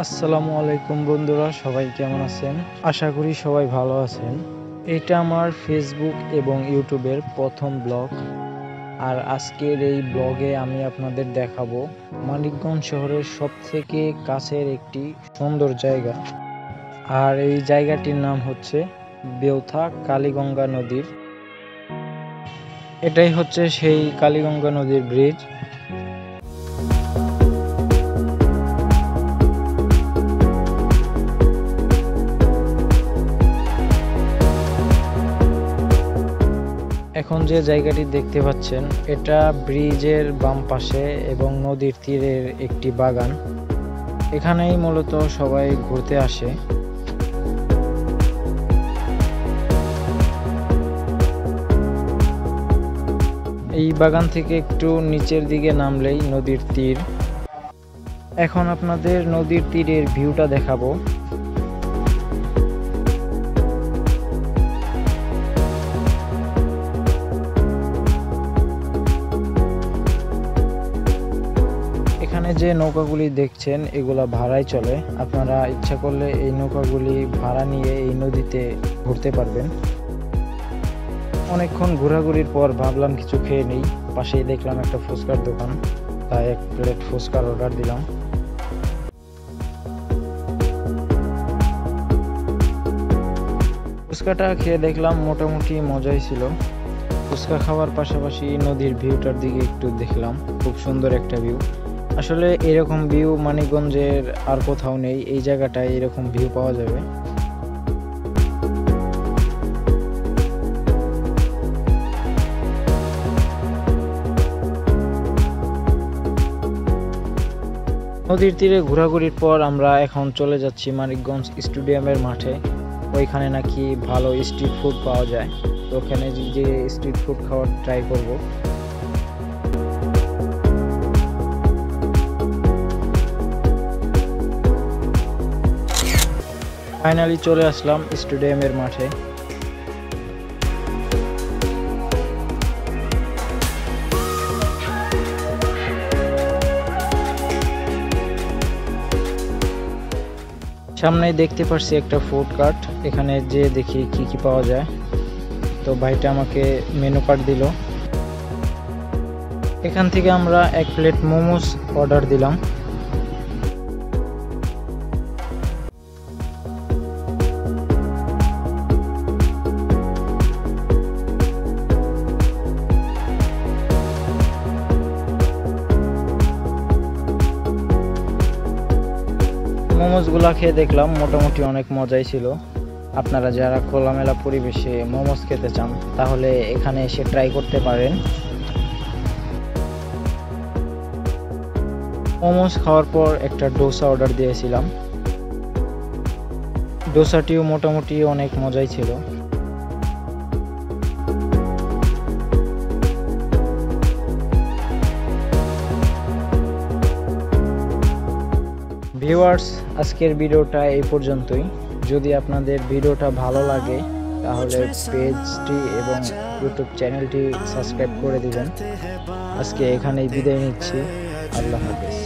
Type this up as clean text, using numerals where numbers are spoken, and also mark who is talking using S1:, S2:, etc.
S1: আসসালামু আলাইকুম বন্ধুরা, সবাই কেমন আছেন? আশা করি সবাই ভালো আছেন। এটা আমার ফেসবুক এবং ইউটিউবের প্রথম ব্লগ। আর আজকের এই ব্লগে আমি আপনাদের দেখাবো মানিকগঞ্জ শহরের সবথেকে কাছের একটি সুন্দর জায়গা। আর এই জায়গাটির নাম হচ্ছে বেউথা কালীগঙ্গা নদীর। এটাই হচ্ছে সেই কালীগঙ্গা নদীর ব্রিজ। এখন যে জায়গাটি দেখতে পাচ্ছেন, এটা ব্রিজের বাম পাশে এবং নদীর তীরের একটি বাগান। এখানেই মূলত সবাই ঘুরতে আসে। এই বাগান থেকে একটু নিচের দিকে নামলেই নদীর তীর। এখন আপনাদের নদীর তীরের ভিউটা দেখাবো। এখানে যে নৌকাগুলি দেখছেন, এগুলা ভাড়ায় চলে। আপনারা ইচ্ছা করলে এই নৌকাগুলি ভাড়া নিয়ে এই নদীতে ঘুরতে পারবেন। অনেকক্ষণ ঘোরাঘুরির পর ভাবলাম কিছু খেয়ে নেই। পাশেই দেখলাম একটা ফুচকার দোকান, তাই এক প্লেট ফুচকার অর্ডার দিলাম। ফুচকাটা খেয়ে দেখলাম মোটামুটি মজাই ছিল। ফুচকা খাওয়ার পাশাপাশি নদীর ভিউটার দিকে একটু দেখলাম। খুব সুন্দর একটা ভিউ। আসলে এরকম ভিউ মানিকগঞ্জের আর কোথাও নেই। এই জায়গাটায় এরকম ভিউ পাওয়া যাবে। নদীর তীরে ঘোরাঘুরির পর আমরা এখন চলে যাচ্ছি মানিকগঞ্জ স্টেডিয়ামের মাঠে। ওইখানে নাকি ভালো স্ট্রিট ফুড পাওয়া যায়, তো ওখানে যে স্ট্রিট ফুড খাওয়ার ট্রাই করব। ফাইনালি চলে আসলাম স্টেডিয়ামের মাঠে। সামনেই দেখতে পাচ্ছি একটা ফুড কার্ট। এখানে যে দেখি কি কি পাওয়া যায়। তো ভাইটা আমাকে মেনু কার্ড দিল। এখান থেকে আমরা এক প্লেট মোমোস অর্ডার দিলাম। মোমোসগুলা খেয়ে দেখলাম মোটামুটি অনেক মজাই ছিল। আপনারা যারা খোলামেলা পরিবেশে মোমোস খেতে চান, তাহলে এখানে এসে ট্রাই করতে পারেন। মোমোস খাওয়ার পর একটা ডোসা অর্ডার দিয়েছিলাম। ডোসাটিও মোটামুটি অনেক মজাই ছিল। ভিউয়ার্স, আজকের ভিডিওটা এই পর্যন্তই। যদি আপনাদের ভিডিওটা ভালো লাগে তাহলে পেজটি এবং ইউটিউব চ্যানেলটি সাবস্ক্রাইব করে দিবেন। আজকে এখানেই বিদায় নিচ্ছি। আল্লাহ হাফেজ।